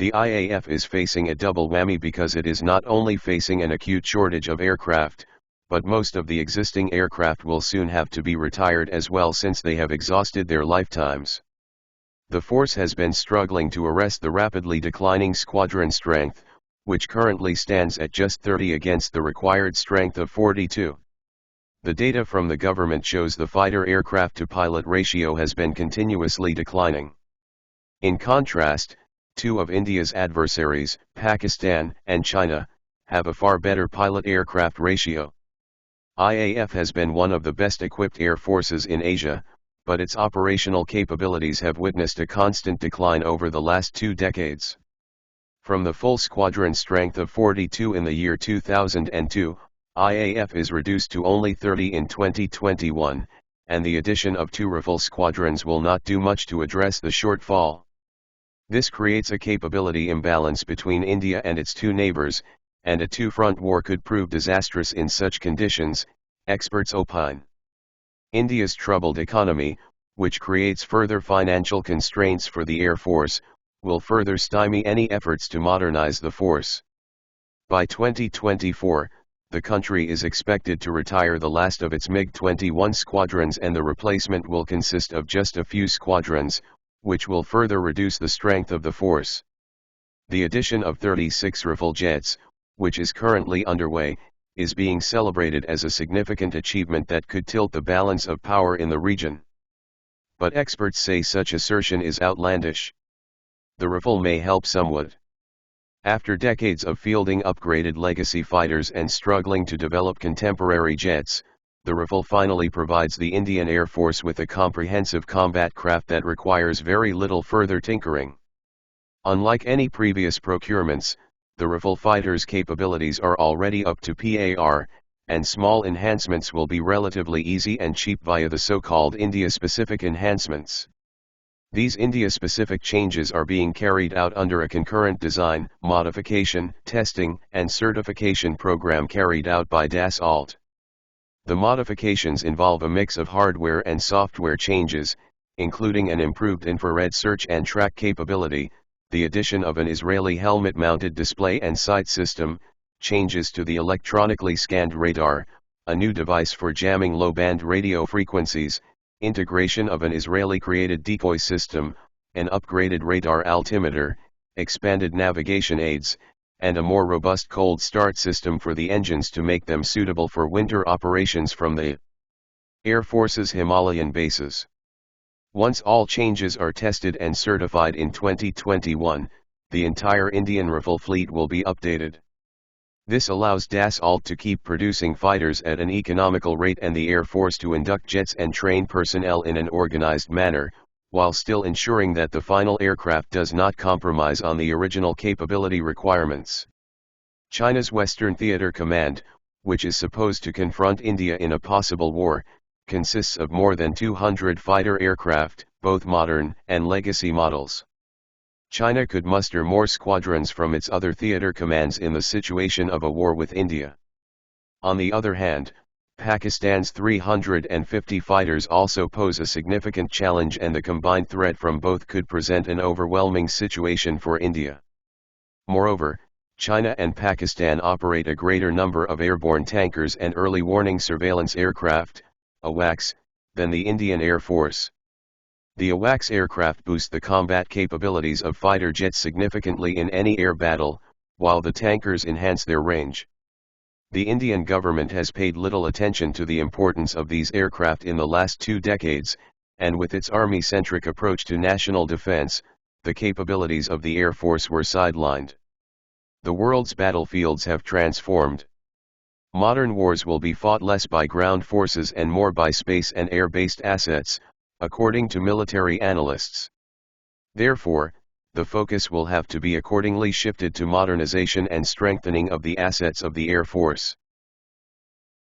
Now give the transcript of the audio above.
The IAF is facing a double whammy because it is not only facing an acute shortage of aircraft, but most of the existing aircraft will soon have to be retired as well since they have exhausted their lifetimes. The force has been struggling to arrest the rapidly declining squadron strength, which currently stands at just 30 against the required strength of 42. The data from the government shows the fighter aircraft to pilot ratio has been continuously declining. In contrast, two of India's adversaries, Pakistan and China, have a far better pilot-aircraft ratio. IAF has been one of the best equipped air forces in Asia, but its operational capabilities have witnessed a constant decline over the last 2 decades. From the full squadron strength of 42 in the year 2002, IAF is reduced to only 30 in 2021, and the addition of 2 Rafale squadrons will not do much to address the shortfall. This creates a capability imbalance between India and its 2 neighbors, and a 2-front war could prove disastrous in such conditions, experts opine. India's troubled economy, which creates further financial constraints for the Air Force, will further stymie any efforts to modernize the force. By 2024, the country is expected to retire the last of its MiG-21 squadrons, and the replacement will consist of just a few squadrons, which will further reduce the strength of the force. The addition of 36 Rafale jets, which is currently underway, is being celebrated as a significant achievement that could tilt the balance of power in the region. But experts say such assertion is outlandish. The Rafale may help somewhat. After decades of fielding upgraded legacy fighters and struggling to develop contemporary jets, the Rafale finally provides the Indian Air Force with a comprehensive combat craft that requires very little further tinkering. Unlike any previous procurements, the Rafale fighter's capabilities are already up to par, and small enhancements will be relatively easy and cheap via the so-called India-specific enhancements. These India-specific changes are being carried out under a concurrent design, modification, testing, and certification program carried out by Dassault. The modifications involve a mix of hardware and software changes, including an improved infrared search and track capability, the addition of an Israeli helmet-mounted display and sight system, changes to the electronically scanned radar, a new device for jamming low-band radio frequencies, integration of an Israeli-created decoy system, an upgraded radar altimeter, expanded navigation aids, and a more robust cold start system for the engines to make them suitable for winter operations from the Air Force's Himalayan bases. Once all changes are tested and certified in 2021, the entire Indian Rafale fleet will be updated. This allows Dassault to keep producing fighters at an economical rate and the Air Force to induct jets and train personnel in an organized manner, while still ensuring that the final aircraft does not compromise on the original capability requirements. China's Western Theater Command, which is supposed to confront India in a possible war, consists of more than 200 fighter aircraft, both modern and legacy models. China could muster more squadrons from its other theater commands in the situation of a war with India. On the other hand, Pakistan's 350 fighters also pose a significant challenge, and the combined threat from both could present an overwhelming situation for India. Moreover, China and Pakistan operate a greater number of airborne tankers and early warning surveillance aircraft, AWACS, than the Indian Air Force. The AWACS aircraft boost the combat capabilities of fighter jets significantly in any air battle, while the tankers enhance their range. The Indian government has paid little attention to the importance of these aircraft in the last 2 decades, and with its army-centric approach to national defense, the capabilities of the Air Force were sidelined. The world's battlefields have transformed. Modern wars will be fought less by ground forces and more by space and air-based assets, according to military analysts. Therefore, the focus will have to be accordingly shifted to modernization and strengthening of the assets of the Air Force.